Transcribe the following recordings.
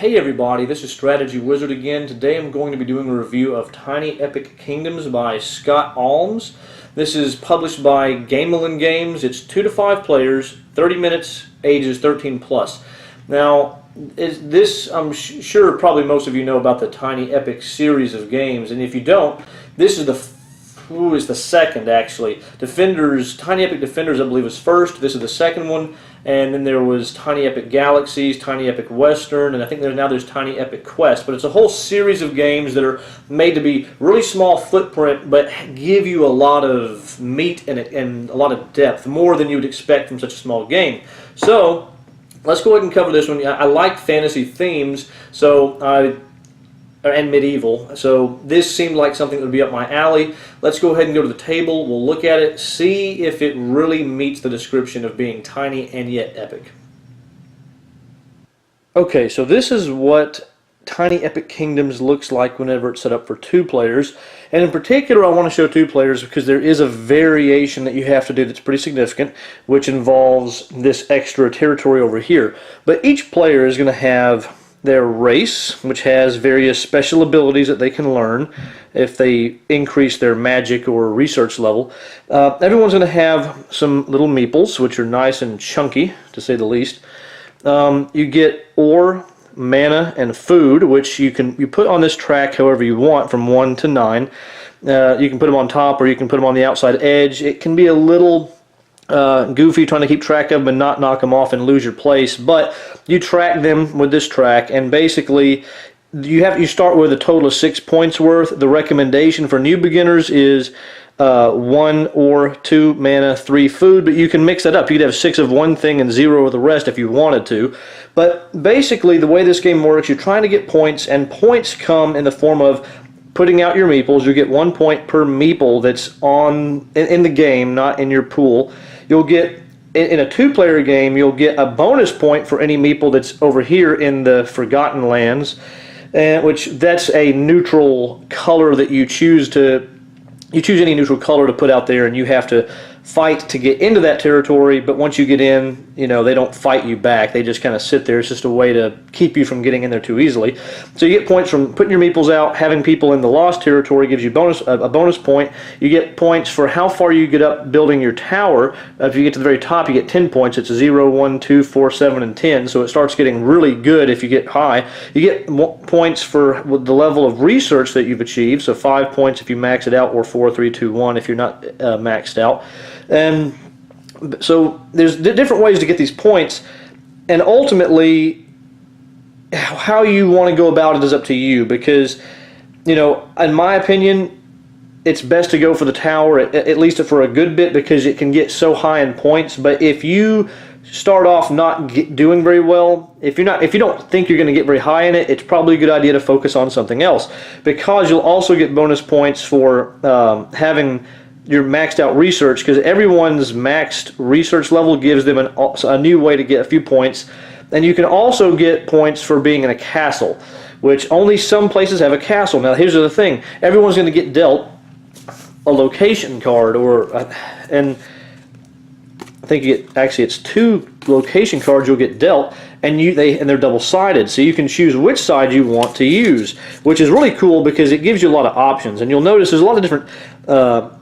Hey everybody, this is Strategywizard again. Today I'm going to be doing a review of Tiny Epic Kingdoms by Scott Almes. This is published by Gamelyn Games. It's 2 to 5 players, 30 minutes, ages 13 plus. Now, I'm sure probably most of you know about the Tiny Epic series of games, and if you don't, this is the second actually. Tiny Epic Defenders I believe was first. This is the second one, and then there was Tiny Epic Galaxies, Tiny Epic Western, and I think there's Tiny Epic Quest. But it's a whole series of games that are made to be really small footprint, but give you a lot of meat in it and a lot of depth, more than you would expect from such a small game. So let's go ahead and cover this one. I like fantasy themes, and medieval, so this seemed like something that would be up my alley. Let's go ahead and go to the table. We'll look at it, see if it really meets the description of being tiny and yet epic. Okay, so this is what Tiny Epic Kingdoms looks like whenever it's set up for 2 players. And in particular, I want to show 2 players because there is a variation that you have to do that's pretty significant, which involves this extra territory over here. But each player is going to have their race, which has various special abilities that they can learn if they increase their magic or research level. Everyone's going to have some little meeples, which are nice and chunky, to say the least. You get ore, mana, and food, which you put on this track however you want, from 1 to 9. You can put them on top, or you can put them on the outside edge. It can be a little goofy trying to keep track of them and not knock them off and lose your place, but you track them with this track, and basically you start with a total of 6 points worth. The recommendation for new beginners is 1 or 2 mana, 3 food, but you can mix that up. You could have 6 of one thing and 0 of the rest if you wanted to. But basically the way this game works, you're trying to get points, and points come in the form of putting out your meeples. You get 1 point per meeple that's in the game, not in your pool. You'll get, in a 2-player game, you'll get a bonus point for any meeple that's over here in the Forgotten Lands, that's a neutral color that you choose any neutral color to put out there, and you have to fight to get into that territory. But once you get in, they don't fight you back. They just kind of sit there. It's just a way to keep you from getting in there too easily. So you get points from putting your meeples out. Having people in the lost territory gives you a bonus point. You get points for how far you get up building your tower. If you get to the very top, you get 10 points. It's 0, 1, 2, 4, 7, and 10. So it starts getting really good if you get high. You get points for the level of research that you've achieved. So 5 points if you max it out, or 4, 3, 2, 1 if you're not maxed out. And so there's different ways to get these points, and ultimately how you want to go about it is up to you, because in my opinion it's best to go for the tower at least for a good bit, because it can get so high in points. But if you start off not doing very well, if you don't think you're going to get very high in it, it's probably a good idea to focus on something else, because you'll also get bonus points for having your maxed out research, because everyone's maxed research level gives them a new way to get a few points. And you can also get points for being in a castle, which only some places have a castle. Now here's the thing, everyone's going to get dealt a location card, and I think it's 2 location cards you'll get dealt, and they're double-sided, so you can choose which side you want to use, which is really cool because it gives you a lot of options. And you'll notice there's a lot of different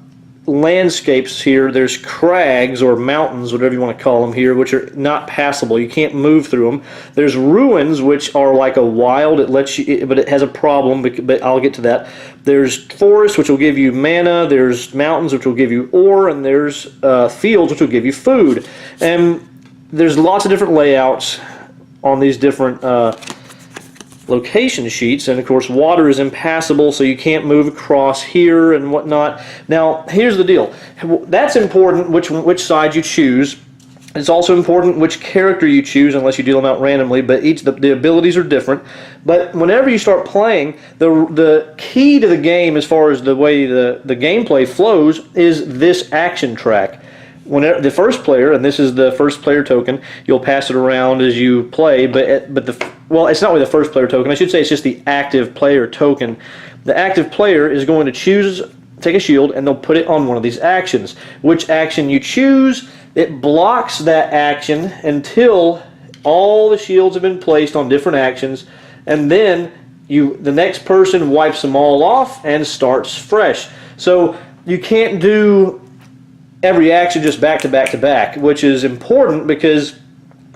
landscapes here. There's crags or mountains, whatever you want to call them here, which are not passable. You can't move through them. There's ruins, which are like a wild. But it has a problem. But I'll get to that. There's forests, which will give you mana. There's mountains, which will give you ore, and there's fields, which will give you food. And there's lots of different layouts on these different location sheets, and of course water is impassable, so you can't move across here and whatnot. Now here's the deal, that's important which side you choose. It's also important which character you choose, unless you deal them out randomly, but the abilities are different. But whenever you start playing, the key to the game, as far as the way the gameplay flows, is this action track. Whenever the first player, and this is the first player token, you'll pass it around as you play, well, it's not really the first player token. I should say it's just the active player token. The active player is going to take a shield, and they'll put it on one of these actions. Which action you choose, it blocks that action until all the shields have been placed on different actions, and then the next person wipes them all off and starts fresh. So you can't do every action just back to back to back, which is important because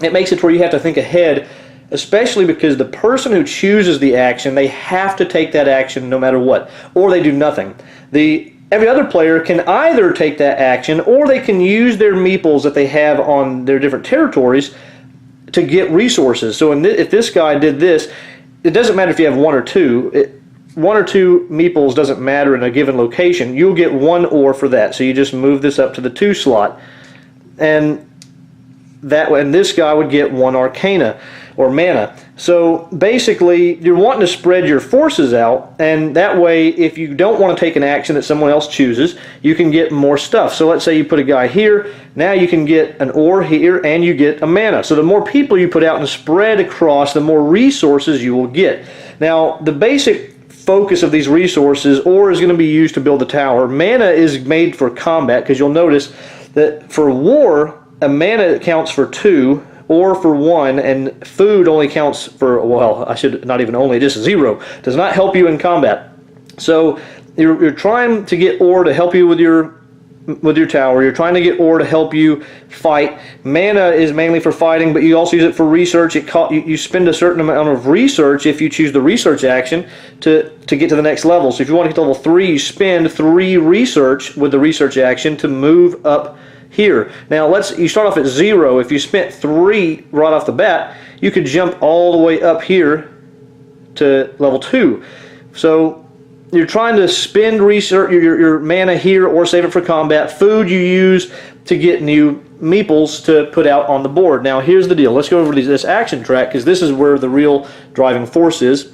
it makes it where you have to think ahead, especially because the person who chooses the action, they have to take that action no matter what, or they do nothing. Every other player can either take that action, or they can use their meeples that they have on their different territories to get resources. So if this guy did this, it doesn't matter if you have one or two. One or two meeples doesn't matter in a given location. You'll get one ore for that. So you just move this up to the 2 slot, and this guy would get 1 arcana or mana. So basically, you're wanting to spread your forces out, and that way, if you don't want to take an action that someone else chooses, you can get more stuff. So let's say you put a guy here, now you can get an ore here, and you get a mana. So the more people you put out and spread across, the more resources you will get. Now, the basic focus of these resources, ore is going to be used to build the tower. Mana is made for combat, because you'll notice that for war, a mana counts for 2, or for 1, and food only counts for, well, I should not even only, just 0. Does not help you in combat. So you're trying to get ore to help you with your tower. You're trying to get ore to help you fight. Mana is mainly for fighting, but you also use it for research. You spend a certain amount of research if you choose the research action to get to the next level. So if you want to get to level 3, you spend 3 research with the research action to move up here. Now you start off at 0. If you spent 3 right off the bat, you could jump all the way up here to level 2. So you're trying to spend research your mana here, or save it for combat. Food you use to get new meeples to put out on the board. Now here's the deal. Let's go over to this action track, because this is where the real driving force is.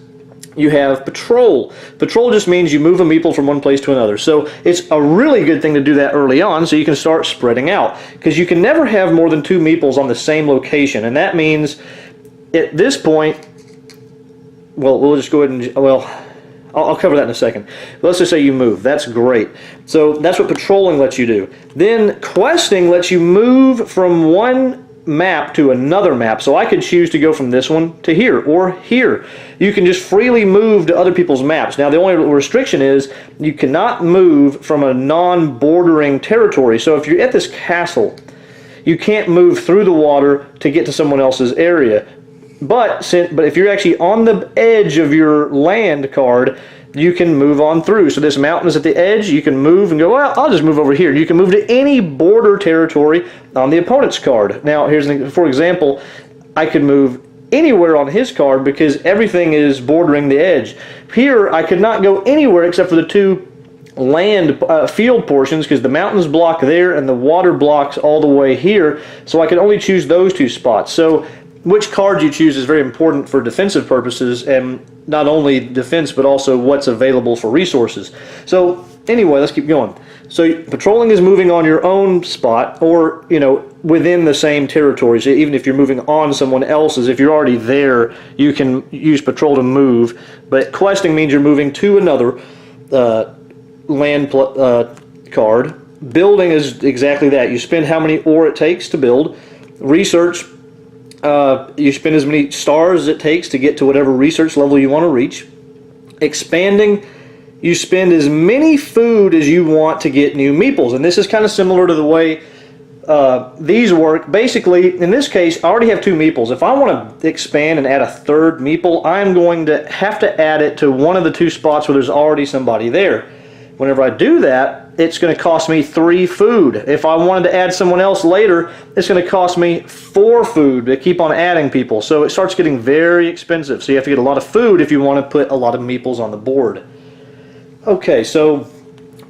You have patrol. Patrol just means you move a meeple from one place to another. So it's a really good thing to do that early on, so you can start spreading out. Because you can never have more than 2 meeples on the same location. And that means at this point, well, we'll just go ahead and, well, I'll cover that in a second. Let's just say you move. That's great. So that's what patrolling lets you do. Then questing lets you move from one map to another map. So I could choose to go from this one to here or here. You can just freely move to other people's maps. Now the only restriction is you cannot move from a non-bordering territory. So if you're at this castle, you can't move through the water to get to someone else's area. But if you're actually on the edge of your land card, you can move on through. So this mountain is at the edge, you can move and go, well, I'll just move over here. You can move to any border territory on the opponent's card. Now, for example, I could move anywhere on his card because everything is bordering the edge. Here, I could not go anywhere except for the 2 land field portions, because the mountains block there and the water blocks all the way here. So I could only choose those 2 spots. So which card you choose is very important for defensive purposes, and not only defense but also what's available for resources. So anyway, let's keep going. So patrolling is moving on your own spot, or within the same territory. So even if you're moving on someone else's, if you're already there, you can use patrol to move. But questing means you're moving to another land card. Building is exactly that. You spend how many ore it takes to build. Research, you spend as many stars as it takes to get to whatever research level you want to reach. Expanding, you spend as many food as you want to get new meeples. And this is kind of similar to the way these work. Basically, in this case, I already have 2 meeples. If I want to expand and add a 3rd meeple, I'm going to have to add it to one of the 2 spots where there's already somebody there. Whenever I do that, it's going to cost me 3 food. If I wanted to add someone else later, it's going to cost me 4 food to keep on adding people. So it starts getting very expensive. So you have to get a lot of food if you want to put a lot of meeples on the board. Okay, so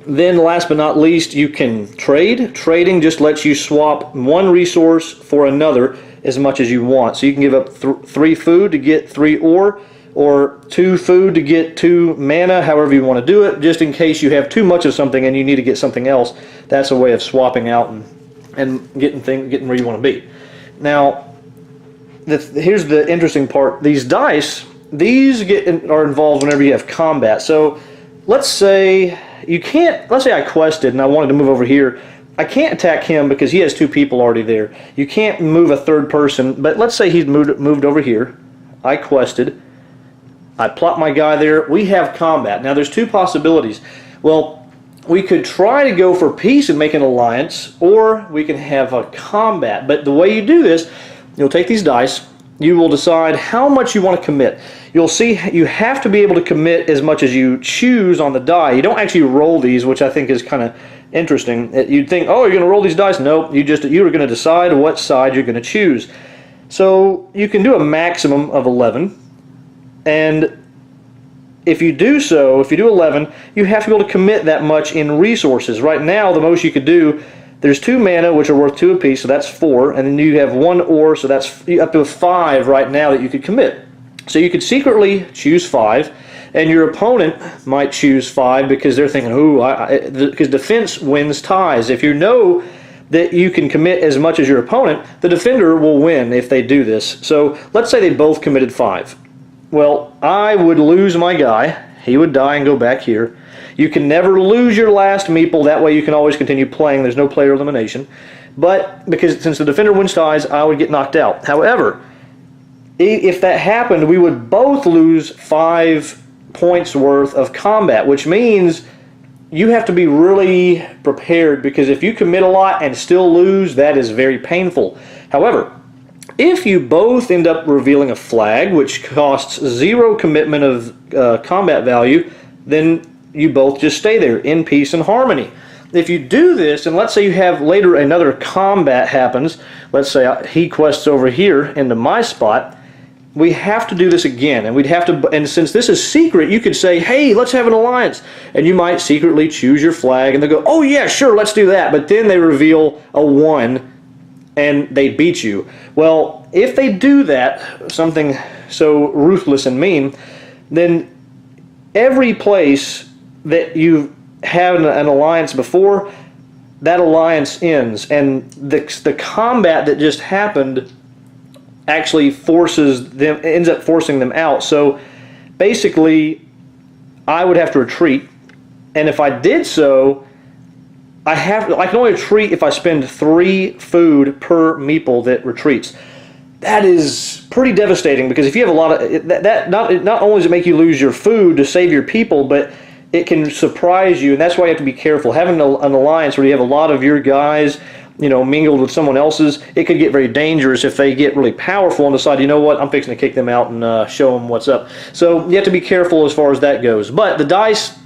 then last but not least, you can trade. Trading just lets you swap one resource for another as much as you want. So you can give up 3 food to get 3 ore, or 2 food to get 2 mana, however you want to do it, just in case you have too much of something and you need to get something else. That's a way of swapping out and getting where you want to be. Now, here's the interesting part. These dice, are involved whenever you have combat. So let's say I quested and I wanted to move over here. I can't attack him because he has 2 people already there. You can't move a 3rd person, but let's say he's moved over here. I quested. I plop my guy there. We have combat. Now there's two possibilities. Well, we could try to go for peace and make an alliance, or we can have a combat. But the way you do this, you'll take these dice, you will decide how much you want to commit. You'll see you have to be able to commit as much as you choose on the die. You don't actually roll these, which I think is kind of interesting. You'd think, oh, you're going to roll these dice. Nope, you are going to decide what side you're going to choose. So you can do a maximum of 11, and if you do so, if you do 11, you have to be able to commit that much in resources. Right now, the most you could do, there's 2 mana, which are worth 2 apiece, so that's 4, and then you have 1 ore, so that's up to 5 right now that you could commit. So you could secretly choose 5, and your opponent might choose 5 because they're thinking, ooh, because defense wins ties. If you know that you can commit as much as your opponent, the defender will win if they do this. So let's say they both committed 5. Well, I would lose my guy. He would die and go back here. You can never lose your last meeple. That way you can always continue playing. There's no player elimination. But because since the defender wins ties, I would get knocked out. However, if that happened, we would both lose 5 points worth of combat, which means you have to be really prepared, because if you commit a lot and still lose, that is very painful. However, if you both end up revealing a flag, which costs 0 commitment of combat value, then you both just stay there in peace and harmony. If you do this, and let's say you have later another combat happens, let's say he quests over here into my spot, we have to do this again, and we'd have to, and since this is secret, you could say, hey, let's have an alliance, and you might secretly choose your flag, and they'll go, oh yeah, sure, let's do that, but then they reveal a 1, and they beat you. Well, if they do that, something so ruthless and mean, then every place that you have an alliance before, that alliance ends, and the combat that just happened actually ends up forcing them out. So basically, I would have to retreat, and if I did so, I can only retreat if I spend 3 food per meeple that retreats. That is pretty devastating, because if you have a lot of not only does it make you lose your food to save your people, but it can surprise you, and that's why you have to be careful. Having an alliance where you have a lot of your guys, mingled with someone else's, it could get very dangerous if they get really powerful and decide, you know what, I'm fixing to kick them out and show them what's up. So you have to be careful as far as that goes. But the dice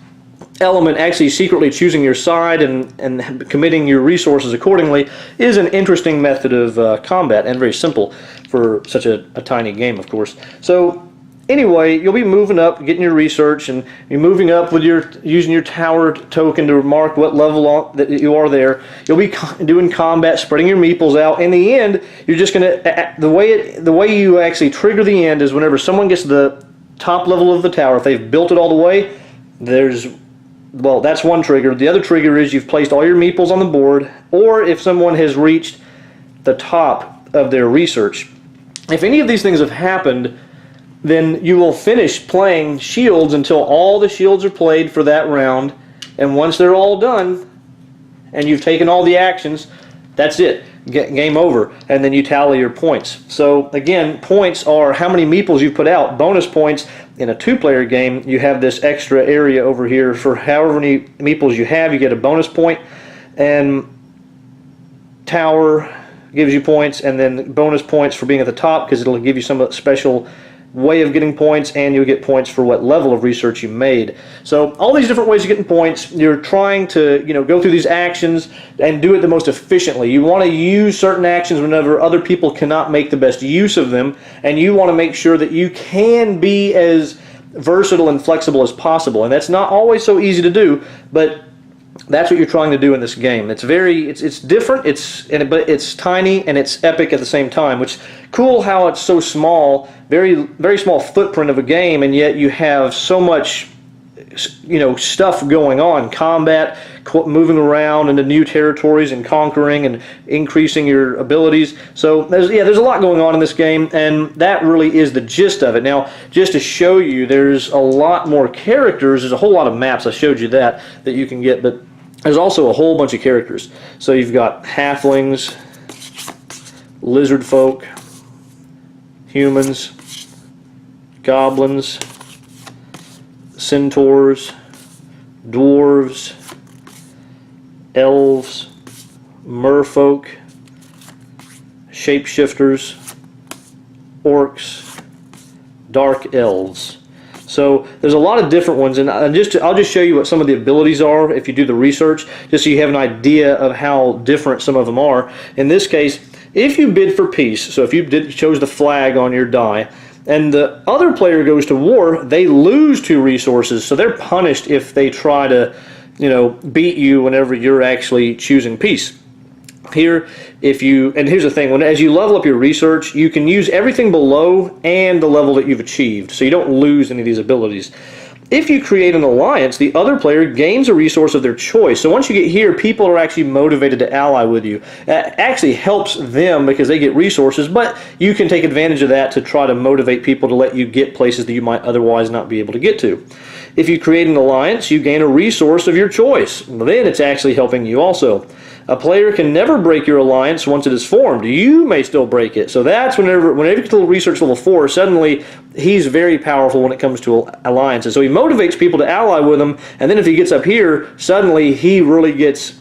element, actually secretly choosing your side and committing your resources accordingly, is an interesting method of combat, and very simple for such a tiny game, of course. So anyway, you'll be moving up, getting your research, and you're moving up with using your tower token to mark what level that you are there. You'll be doing combat, spreading your meeples out. In the end, you're just gonna the way you actually trigger the end is whenever someone gets to the top level of the tower. If they've built it all the way, that's one trigger. The other trigger is you've placed all your meeples on the board, or if someone has reached the top of their research. If any of these things have happened, then you will finish playing shields until all the shields are played for that round, and once they're all done and you've taken all the actions, that's it. Game over, and then you tally your points. So again, points are how many meeples you put out. Bonus points in a 2-player game, you have this extra area over here for however many meeples you have, you get a bonus point, and tower gives you points, and then bonus points for being at the top, because it'll give you some special way of getting points, and you'll get points for what level of research you made. So all these different ways of getting points, you're trying to go through these actions and do it the most efficiently. You want to use certain actions whenever other people cannot make the best use of them, and you want to make sure that you can be as versatile and flexible as possible, and that's not always so easy to do, but that's what you're trying to do in this game. It's different, but it's tiny and it's epic at the same time, which cool how it's so small, very very small footprint of a game, and yet you have so much stuff going on, combat, moving around into new territories and conquering and increasing your abilities. So there's a lot going on in this game, and that really is the gist of it. Now, just to show you, there's a lot more characters. There's a whole lot of maps. I showed you that you can get, but there's also a whole bunch of characters. So you've got halflings, lizard folk, humans, goblins, centaurs, dwarves, elves, merfolk, shapeshifters, orcs, dark elves. So there's a lot of different ones, and I'll just show you what some of the abilities are if you do the research, just so you have an idea of how different some of them are. In this case, if you bid for peace, so if you chose the flag on your die, and the other player goes to war, they lose 2 resources, so they're punished if they try to, beat you whenever you're actually choosing peace. Here, and here's the thing, as you level up your research, you can use everything below and the level that you've achieved, so you don't lose any of these abilities. If you create an alliance, the other player gains a resource of their choice. So once you get here, people are actually motivated to ally with you. That actually helps them because they get resources, but you can take advantage of that to try to motivate people to let you get places that you might otherwise not be able to get to. If you create an alliance, you gain a resource of your choice. Then it's actually helping you also. A player can never break your alliance once it is formed. You may still break it. So that's whenever you get to research level 4, suddenly he's very powerful when it comes to alliances. So he motivates people to ally with him, and then if he gets up here, suddenly he really gets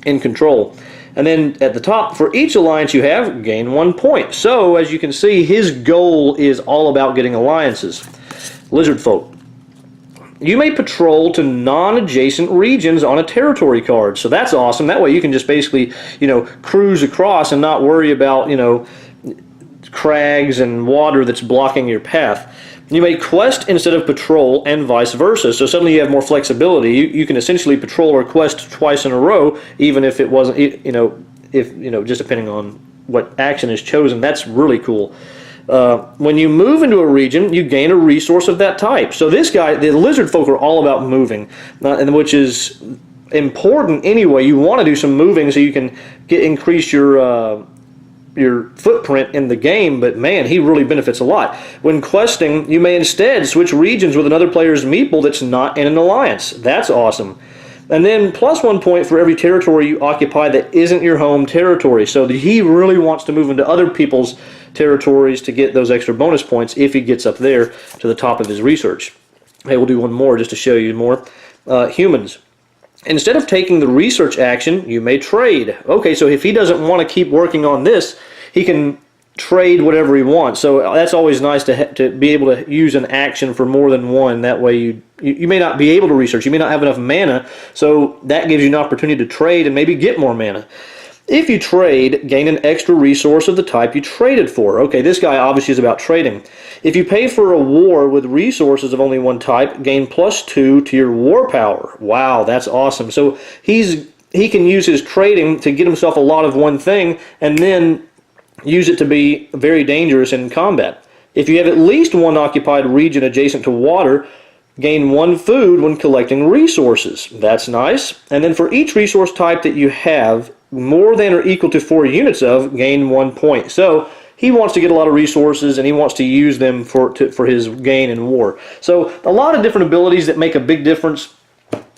in control. And then at the top, for each alliance you have, gain 1 point. So as you can see, his goal is all about getting alliances. Lizard folk. You may patrol to non-adjacent regions on a territory card. So that's awesome. That way you can just basically, cruise across and not worry about, crags and water that's blocking your path. You may quest instead of patrol and vice versa. So suddenly you have more flexibility. You can essentially patrol or quest twice in a row, even if it wasn't, just depending on what action is chosen. That's really cool. When you move into a region, you gain a resource of that type. So this guy, the lizard folk are all about moving, and which is important anyway. You want to do some moving so you can increase your footprint in the game, but man, he really benefits a lot. When questing, you may instead switch regions with another player's meeple that's not in an alliance. That's awesome. And then plus 1 point for every territory you occupy that isn't your home territory. So he really wants to move into other people's territories to get those extra bonus points if he gets up there to the top of his research. Hey, we'll do one more just to show you more. Humans. Instead of taking the research action, you may trade. Okay, so if he doesn't want to keep working on this, he can trade whatever he wants. So that's always nice to be able to use an action for more than one. That way you may not be able to research. You may not have enough mana, so that gives you an opportunity to trade and maybe get more mana. If you trade, gain an extra resource of the type you traded for. Okay, this guy obviously is about trading. If you pay for a war with resources of only one type, gain +2 to your war power. Wow, that's awesome. So he can use his trading to get himself a lot of one thing and then use it to be very dangerous in combat. If you have at least one occupied region adjacent to water, gain 1 food when collecting resources. That's nice. And then for each resource type that you have more than or equal to 4 units of, gain 1 point. So he wants to get a lot of resources and he wants to use them for his gain in war. So a lot of different abilities that make a big difference.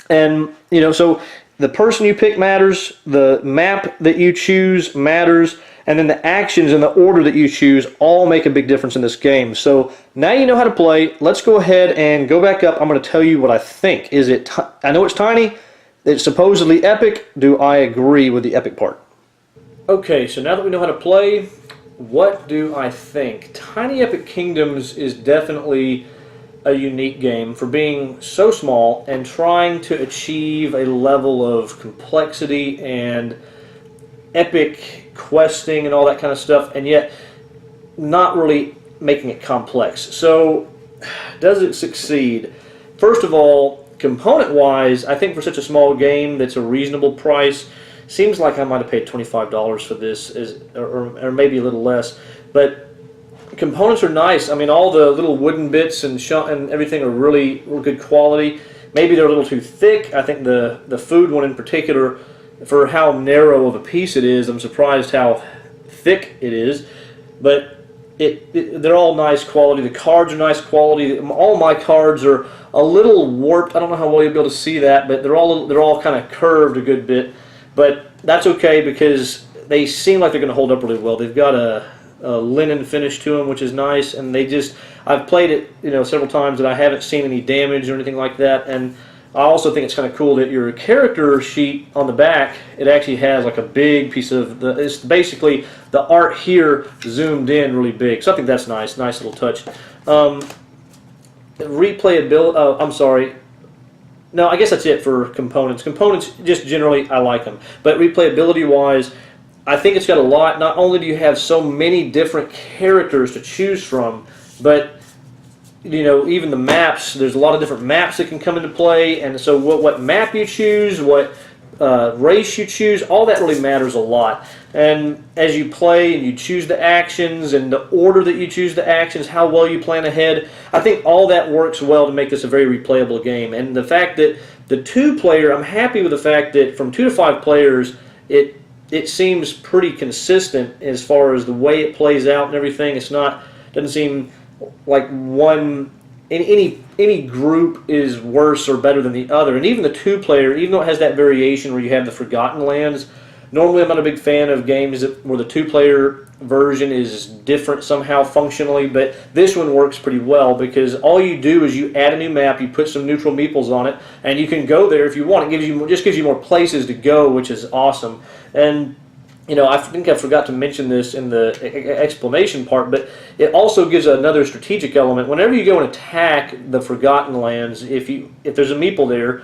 And so the person you pick matters, the map that you choose matters, and then the actions and the order that you choose all make a big difference in this game. So now you know how to play. Let's go ahead and go back up. I'm going to tell you what I think. I know it's tiny. It's supposedly epic. Do I agree with the epic part? Okay, so now that we know how to play, what do I think? Tiny Epic Kingdoms is definitely a unique game for being so small and trying to achieve a level of complexity and epic questing and all that kind of stuff, and yet not really making it complex. So does it succeed? First of all, component-wise, I think for such a small game that's a reasonable price, seems like I might have paid $25 for this, or maybe a little less, but components are nice. I mean, all the little wooden bits and everything are really good quality. Maybe they're a little too thick. I think the food one in particular, for how narrow of a piece it is, I'm surprised how thick it is. But they're all nice quality. The cards are nice quality. All my cards are a little warped. I don't know how well you'll be able to see that, but they're all kind of curved a good bit. But that's okay because they seem like they're going to hold up really well. They've got a linen finish to them, which is nice. And I've played it, several times, and I haven't seen any damage or anything like that. And I also think it's kind of cool that your character sheet on the back, it actually has like a big piece of it's basically the art here zoomed in really big. So I think that's nice little touch. Replayability. I'm sorry. No, I guess that's it for components. Components, just generally, I like them. But replayability-wise, I think it's got a lot. Not only do you have so many different characters to choose from, but even the maps, there's a lot of different maps that can come into play, and so what map you choose, what race you choose, all that really matters a lot. And as you play and you choose the actions and the order that you choose the actions, how well you plan ahead, I think all that works well to make this a very replayable game. And the fact that the 2-player, I'm happy with the fact that from 2 to 5 players, it seems pretty consistent as far as the way it plays out and everything. Doesn't seem like any group is worse or better than the other. And even the 2-player, even though it has that variation where you have the Forgotten Lands, normally I'm not a big fan of games where the 2-player version is different somehow functionally, but this one works pretty well because all you do is you add a new map, you put some neutral meeples on it, and you can go there if you want. It just gives you more places to go, which is awesome. And I think I forgot to mention this in the explanation part, but it also gives another strategic element. Whenever you go and attack the Forgotten Lands, if there's a meeple there,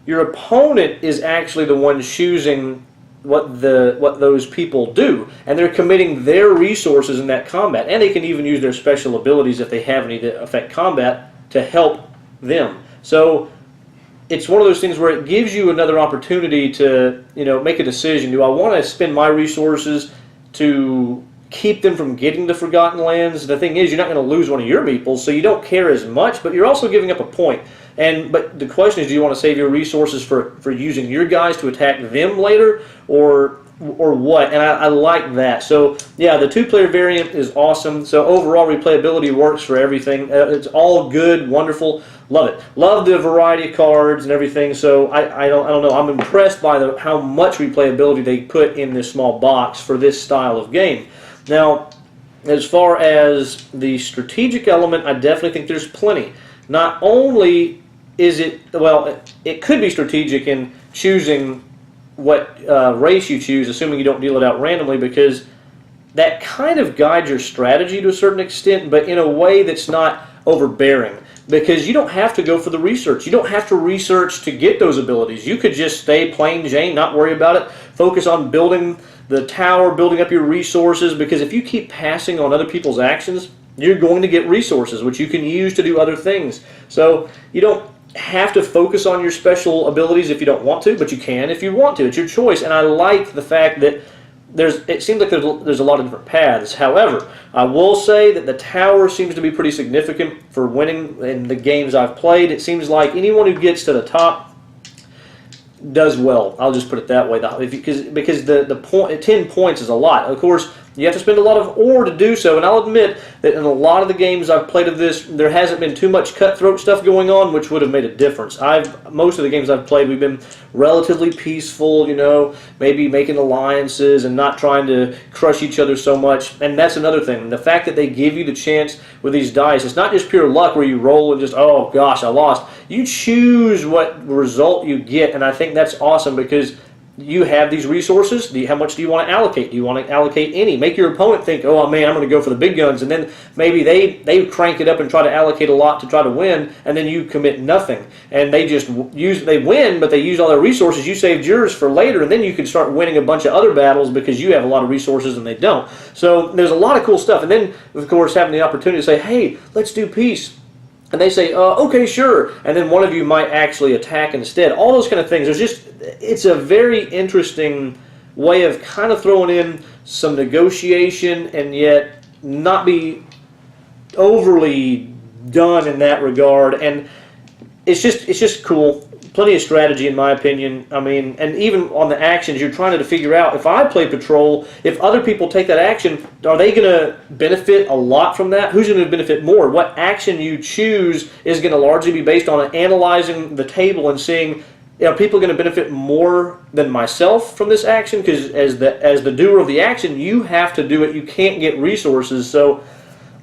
your opponent is actually the one choosing what those people do, and they're committing their resources in that combat, and they can even use their special abilities if they have any that affect combat to help them. So it's one of those things where it gives you another opportunity to make a decision. Do I want to spend my resources to keep them from getting the Forgotten Lands? The thing is, you're not going to lose one of your meeples, so you don't care as much, but you're also giving up a point. But the question is, do you want to save your resources for using your guys to attack them later, or what? And I like that. So yeah, the 2-player variant is awesome. So overall, replayability works for everything. It's all good, wonderful. Love it. Love the variety of cards and everything. So I don't know. I'm impressed by how much replayability they put in this small box for this style of game. Now, as far as the strategic element, I definitely think there's plenty. Not only is it, well, it could be strategic in choosing what race you choose, assuming you don't deal it out randomly, because that kind of guides your strategy to a certain extent, but in a way that's not overbearing. Because you don't have to go for the research. You don't have to research to get those abilities. You could just stay plain Jane, not worry about it, focus on building the tower, building up your resources, because if you keep passing on other people's actions, you're going to get resources, which you can use to do other things. So you don't have to focus on your special abilities if you don't want to, but you can if you want to. It's your choice, and I like the fact that it seems like there's a lot of different paths. However, I will say that the tower seems to be pretty significant for winning in the games I've played. It seems like anyone who gets to the top does well. I'll just put it that way. Because the point, 10 points is a lot. Of course, you have to spend a lot of ore to do so, and I'll admit that in a lot of the games I've played of this, there hasn't been too much cutthroat stuff going on, which would have made a difference. Most of the games I've played, we've been relatively peaceful, maybe making alliances and not trying to crush each other so much, and that's another thing. The fact that they give you the chance with these dice, it's not just pure luck where you roll and just, oh gosh, I lost. You choose what result you get, and I think that's awesome because you have these resources. How much do you want to allocate? Do you want to allocate any? Make your opponent think, oh man, I'm going to go for the big guns, and then maybe they crank it up and try to allocate a lot to try to win, and then you commit nothing, and they win, but they use all their resources. You saved yours for later, and then you can start winning a bunch of other battles because you have a lot of resources and they don't. So there's a lot of cool stuff, and then of course having the opportunity to say, hey, let's do peace. And they say, okay, sure. And then one of you might actually attack instead. All those kind of things. It's a very interesting way of kind of throwing in some negotiation and yet not be overly done in that regard. And it's just cool. Plenty of strategy, in my opinion. I mean, and even on the actions, you're trying to figure out, if I play patrol, if other people take that action, are they going to benefit a lot from that? Who's going to benefit more? What action you choose is going to largely be based on analyzing the table and seeing, are people going to benefit more than myself from this action? Because as the doer of the action, you have to do it. You can't get resources. So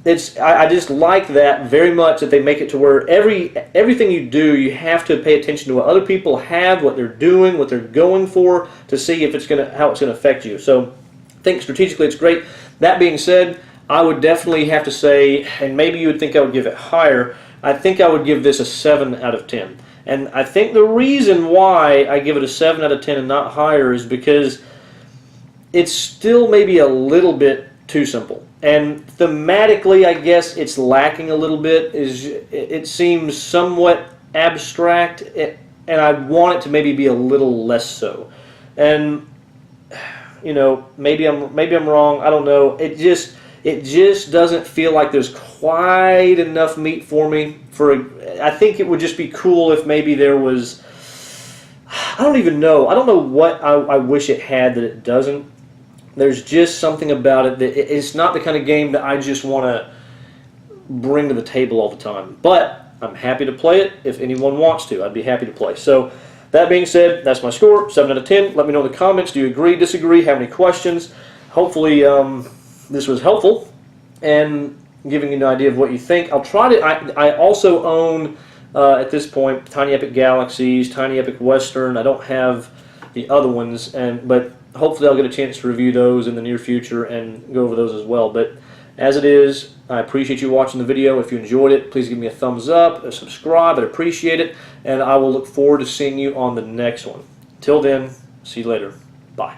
I just like that very much, that they make it to where everything you do, you have to pay attention to what other people have, what they're doing, what they're going for, to see if how it's gonna affect you. So I think strategically it's great. That being said, I would definitely have to say, and maybe you would think I would give it higher, I think I would give this a 7 out of 10. And I think the reason why I give it a 7 out of 10 and not higher is because it's still maybe a little bit too simple. And thematically, I guess it's lacking a little bit. It seems somewhat abstract, and I want it to maybe be a little less so. And you know, maybe I'm wrong. I don't know. It just doesn't feel like there's quite enough meat for me. I think it would just be cool if maybe there was. I don't even know. I don't know what I wish it had that it doesn't. There's just something about it that it's not the kind of game that I just want to bring to the table all the time. But I'm happy to play it if anyone wants to. I'd be happy to play. So that being said, that's my score, 7 out of 10. Let me know in the comments. Do you agree, disagree, have any questions? Hopefully this was helpful and giving you an idea of what you think. I'll try to. I also own at this point Tiny Epic Galaxies, Tiny Epic Western. I don't have the other ones, but hopefully I'll get a chance to review those in the near future and go over those as well. But as it is, I appreciate you watching the video. If you enjoyed it, please give me a thumbs up, a subscribe. I'd appreciate it, and I will look forward to seeing you on the next one. Till then, see you later. Bye.